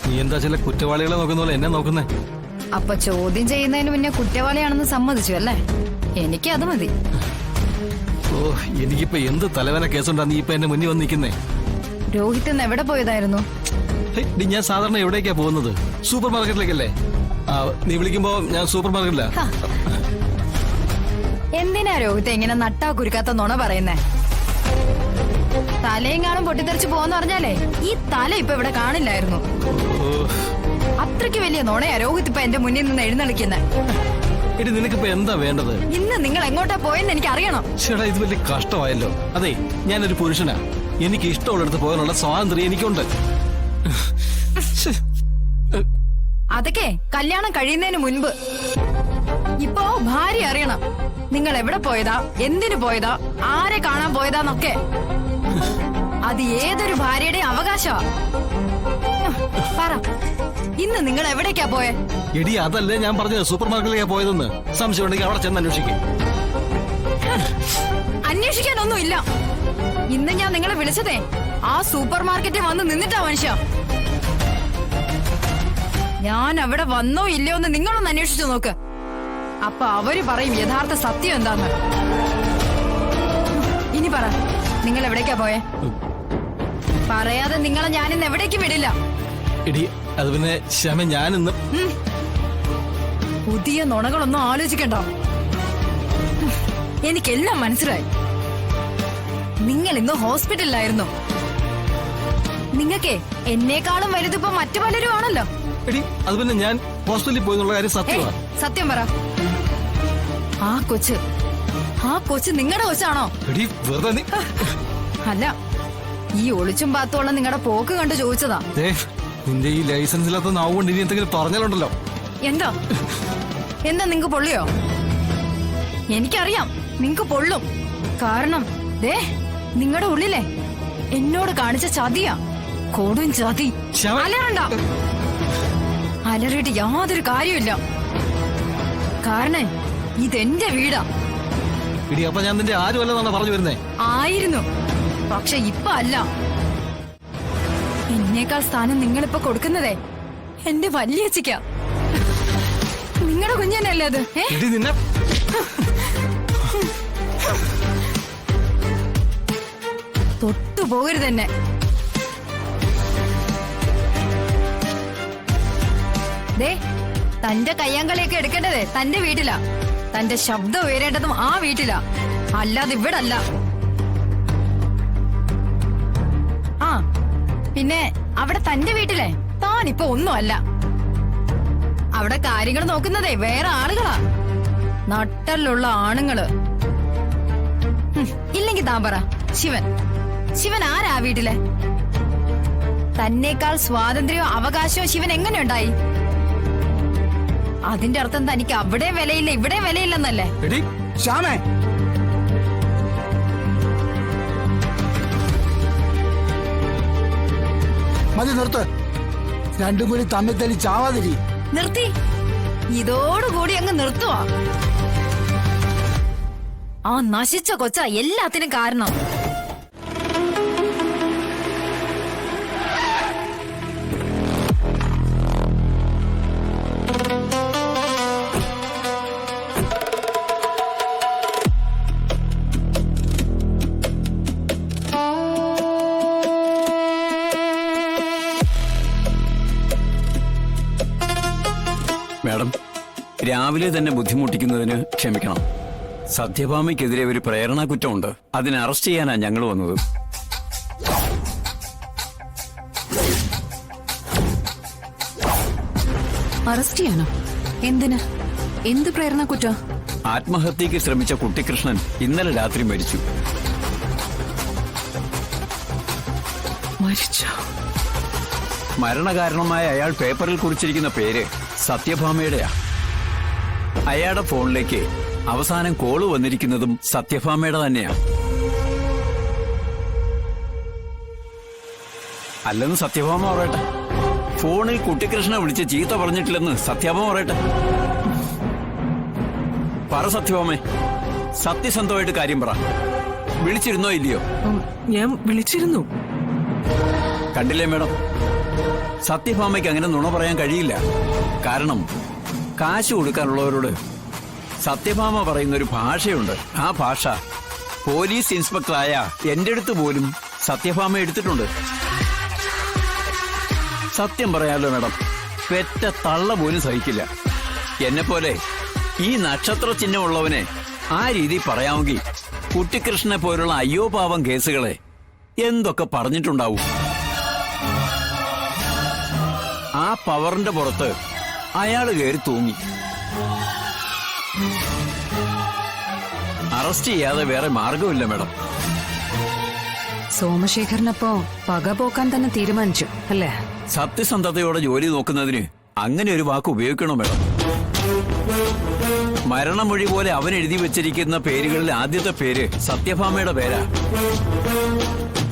നീ എന്താ ചില കുറ്റവാളികളെ നോക്കുന്ന പോലെ എന്നെ നോക്കുന്നേ? അപ്പൊ ചോദ്യം ചെയ്യുന്നതിന് മുന്നേ കുറ്റവാളിയാണെന്ന് സമ്മതിച്ചു അല്ലേ? എനിക്ക് അത് മതി. ഓ, എനിക്കിപ്പോ എന്ത് തലവേന കേസുണ്ടാ നീ ഇപ്പൊ എന്റെ മുന്നിൽ വന്ന് നിൽക്കുന്നേ? രോഹിത് ഇന്ന് എവിടെ പോയതായിരുന്നു? ഞാൻ സാധാരണ എവിടേക്കാ പോകുന്നത്? സൂപ്പർ മാർക്കറ്റിലേക്കല്ലേ? നീ വിളിക്കുമ്പോ ഞാൻ സൂപ്പർ മാർക്കറ്റിലാ. എന്തിനാ രോഹിത് ഇങ്ങനെ നട്ടാ കുരുക്കാത്ത നുണ പറയുന്നേ? തലയും കാണും പൊട്ടിത്തെറിച്ച് പോവാന്ന് പറഞ്ഞാലേ ഈ തല ഇപ്പൊ ഇവിടെ കാണില്ലായിരുന്നു. അത്രയ്ക്ക് വലിയ നുണയാ രോഹിത് ഇപ്പൊ എന്റെ മുന്നിൽ നിന്ന് എഴുന്നള്ളിക്കുന്നെ. എടി നിനക്കിപ്പോ എന്താ വേണ്ടത്? ഇന്ന് നിങ്ങൾ എങ്ങോട്ടാ പോയെന്ന് എനിക്ക് അറിയണം. ചേട്ടാ, ഇത് വലിയ കഷ്ടമായല്ലോ. അതെ, ഞാനൊരു പുരുഷനാ. എനിക്ക് ഇഷ്ടമുള്ളിടത്ത് പോകാനുള്ള സ്വാതന്ത്ര്യം എനിക്കുണ്ട്. അതൊക്കെ കല്യാണം കഴിയുന്നതിന് മുൻപ്. ഇപ്പോ ഭാര്യ അറിയണം നിങ്ങൾ എവിടെ പോയതാ, എന്തിനു പോയതാ, ആരെ കാണാൻ പോയതാന്നൊക്കെ. അത് ഏതൊരു ഭാര്യയുടെ അവകാശമാ. പറ, ഇന്ന് നിങ്ങൾ എവിടേക്കാ പോയെ? എടി അതല്ലേ ഞാൻ പറഞ്ഞത്, സൂപ്പർ മാർക്കറ്റിലേക്കാ പോയതെന്ന്. സംശയം ഉണ്ടെങ്കിൽ അവിടെ ചെന്ന് അന്വേഷിക്കും. അന്വേഷിക്കാനൊന്നുമില്ല. ഇന്ന് ഞാൻ നിങ്ങളെ വിളിച്ചതേ ആ സൂപ്പർ മാർക്കറ്റിൽ വന്ന് നിന്നിട്ടാ മനുഷ്യ. ഞാൻ അവിടെ വന്നോ ഇല്ലയോ എന്ന് നിങ്ങളൊന്ന് അന്വേഷിച്ചു നോക്ക്. അപ്പൊ അവര് പറയും യഥാർത്ഥ സത്യം എന്താന്ന്. ഇനി പറ, നിങ്ങൾ എവിടേക്കാ പോയെ? പറയാതെ നിങ്ങളെ ഞാനിന്ന് എവിടേക്ക് വിടില്ല. എടി അത് പിന്നെ ശ്യാമ, ഞാനിന്ന് പുതിയ നുണകളൊന്നും ആലോചിക്കണ്ട. എനിക്കെല്ലാം മനസ്സിലായി. നിങ്ങൾ ഇന്ന് ഹോസ്പിറ്റലിലായിരുന്നു. നിങ്ങൾക്കേ എന്നേക്കാളും വലുതിപ്പോ മറ്റു പലരും ആണല്ലോ. എടി അത് പിന്നെ ഞാൻ ഹോസ്പിറ്റലിൽ പോയെന്നുള്ള കാര്യം സത്യമാണ്. സത്യം പറ, ആ കൊച്ച് നിങ്ങളുടെ കൊച്ചാണോ? എടി വെറുതെ അല്ല, ഈ ഒളിച്ചും പാത്തുള്ള നിങ്ങളുടെ പോക്ക് കണ്ട് ചോദിച്ചതാ. നിന്റെ ഈ ലൈസൻസ് ഇല്ലാത്ത നാവുകൊണ്ട് ഇനി എന്തെങ്കിലും പറഞ്ഞാലുണ്ടല്ലോ. എന്താ നിങ്ങക്ക് പൊള്ളിയോ? എനിക്കറിയാം നിങ്ങക്ക് പൊള്ളും. കാരണം നിങ്ങളുടെ ഉള്ളിലെ എന്നോട് കാണിച്ച ചതിയാ, കൊടും ചതി. അലറണ്ട, അലറിയിട്ട് യാതൊരു കാര്യമില്ല. കാരണം ഇതെന്റെ വീടാ. ഇടി അപ്പൊ ഞാൻ നിന്റെ ആരുമല്ലെന്നാണ് പറഞ്ഞു വരുന്നേ? ആയിരുന്നു, പക്ഷെ ഇപ്പൊ അല്ല. എന്നേക്കാൾ സ്ഥാനം നിങ്ങളിപ്പോ കൊടുക്കുന്നതേ എന്റെ വല്യച്ഛയ്ക്കാ. നിങ്ങളുടെ കുഞ്ഞനല്ലേ അത്? നിന്നെ തൊട്ടുപോകരുത് തന്നെ. തന്റെ കയ്യാങ്കളിയൊക്കെ എടുക്കേണ്ടതേ തന്റെ വീട്ടിലാ. തന്റെ ശബ്ദം ഉയരേണ്ടതും ആ വീട്ടിലാ, അല്ലാതെ ഇവിടെ അല്ല. ആ പിന്നെ അവിടെ തന്റെ വീട്ടിലെ താനിപ്പോ ഒന്നും അല്ല. അവിടെ കാര്യങ്ങൾ നോക്കുന്നതേ വേറെ ആളുകളാ, നട്ടലുള്ള ആണുങ്ങള്. ഇല്ലെങ്കി താൻ പറ, ശിവൻ ആരാ വീട്ടിലെ? തന്നേക്കാൾ സ്വാതന്ത്ര്യവും അവകാശവും ശിവൻ എങ്ങനെയുണ്ടായി? അതിന്റെ അർത്ഥം തനിക്ക് അവിടെ വിലയില്ല ഇവിടെ വിലയില്ലെന്നല്ലേ? മതി, നിർത്ത്. രണ്ടും കൂടി തമ്മിൽ തല്ലി ചാവാതിരി. നിർത്തി, ഇതോടുകൂടി അങ്ങ് നിർത്തുവാ. ആ നശിച്ച കൊച്ച എല്ലാത്തിനും കാരണം. മാഡം, രാവിലെ തന്നെ ബുദ്ധിമുട്ടിക്കുന്നതിന് ക്ഷമിക്കണം. സത്യഭാമയ്ക്കെതിരെ ഒരു പ്രേരണാ കുറ്റമുണ്ട്. അതിനെ അറസ്റ്റ് ചെയ്യാനാ ഞങ്ങൾ വന്നത്. അറസ്റ്റ് ചെയ്യാനോ? എന്തിന്? എന്ത് പ്രേരണാ കുറ്റം? ആത്മഹത്യക്ക് ശ്രമിച്ച കുട്ടിക്കൃഷ്ണൻ ഇന്നലെ രാത്രി മരിച്ചു. മരണകാരണമായ അയാൾ പേപ്പറിൽ കുറിച്ചിരിക്കുന്ന പേര് സത്യഭാമയുടെയാ. അയാളുടെ ഫോണിലേക്ക് അവസാനം കോള് വന്നിരിക്കുന്നതും സത്യഭാമയുടെ തന്നെയാ. അല്ലെന്ന് സത്യഭാമ പറയട്ടെ. ഫോണിൽ കുട്ടിക്കൃഷ്ണനെ വിളിച്ച് ചീത്ത പറഞ്ഞിട്ടില്ലെന്ന് സത്യഭാമ പറയട്ടെ. പറ സത്യഭാമേ, സത്യസന്ധമായിട്ട് കാര്യം പറ. വിളിച്ചിരുന്നോ ഇല്ലയോ? ഞാൻ വിളിച്ചിരുന്നു. കണ്ടില്ലേ മേഡം, സത്യഭാമയ്ക്ക് അങ്ങനെ നുണ പറയാൻ കഴിയില്ല. കാരണം കാശ് കൊടുക്കാനുള്ളവരോട് സത്യഭാമ പറയുന്ന ഒരു ഭാഷയുണ്ട്. ആ ഭാഷ പോലീസ് ഇൻസ്പെക്ടറായ എന്റെ അടുത്ത് പോലും സത്യഭാമ എടുത്തിട്ടുണ്ട്. സത്യം പറയാലോ മാഡം, പെറ്റ തള്ള പോലും സഹിക്കില്ല. എന്നെപ്പോലെ ഈ നക്ഷത്ര ചിഹ്നമുള്ളവനെ ആ രീതി പറയാമെങ്കിൽ കുട്ടിക്കൃഷ്ണനെ പോലുള്ള അയ്യോ പാവം കേസുകളെ എന്തൊക്കെ പറഞ്ഞിട്ടുണ്ടാവും. ആ പവറിന്റെ പുറത്ത് അയാൾ കയറി തൂങ്ങി. അറസ്റ്റ് ചെയ്യാതെ വേറെ മാർഗമില്ല മാഡം. സോമശേഖരനപ്പോ പക പോക്കാൻ തന്നെ തീരുമാനിച്ചു അല്ലേ? സത്യസന്ധതയോടെ ജോലി നോക്കുന്നതിന് അങ്ങനെ ഒരു വാക്ക് ഉപയോഗിക്കണോ മാഡം? മരണമൊഴി പോലെ അവൻ എഴുതി വെച്ചിരിക്കുന്ന പേരുകളിൽ ആദ്യത്തെ പേര് സത്യഭാമയുടെ പേരാ.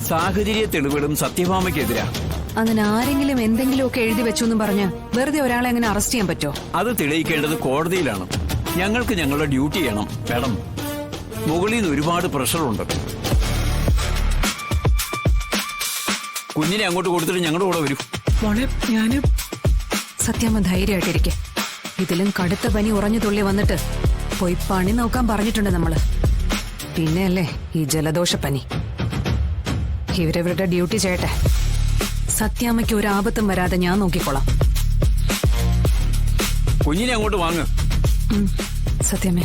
സാഹചര്യ തെളിവുകളും സത്യഭാമയ്ക്കെതിരാ. അങ്ങനെ ആരെങ്കിലും എന്തെങ്കിലുമൊക്കെ എഴുതി വെച്ചു എന്ന് പറഞ്ഞ് വെറുതെ ഒരാളെ അങ്ങനെ അറസ്റ്റ് ചെയ്യാൻ പറ്റുമോ? അത് തെളിയിക്കേണ്ടത് കോടതിയിലാണ്. ഞങ്ങൾക്ക് ഞങ്ങളുടെ ഡ്യൂട്ടി ചെയ്യണം മാഡം. മുകളിൽ നിന്ന് ഒരുപാട് പ്രഷറുണ്ട്. കുഞ്ഞിനെ അങ്ങോട്ട് കൊടുത്തിട്ട് ഞങ്ങളുടെ കൂടെ വരൂ. സത്യമ്മ ധൈര്യമായിട്ടിരിക്കെ. ഇതിലും കടുത്ത പനി ഉറഞ്ഞു തുള്ളി വന്നിട്ട് പോയി പണി നോക്കാൻ പറഞ്ഞിട്ടുണ്ട് നമ്മള്. പിന്നെയല്ലേ ഈ ജലദോഷപ്പനി. ഇവരവരുടെ ഡ്യൂട്ടി ചെയ്യട്ടെ. സത്യാമ്മയ്ക്ക് ഒരു ആപത്തും വരാതെ ഞാൻ നോക്കിക്കോളാം. കുഞ്ഞിനെ അങ്ങോട്ട് വാങ്ങ്. സത്യമേ.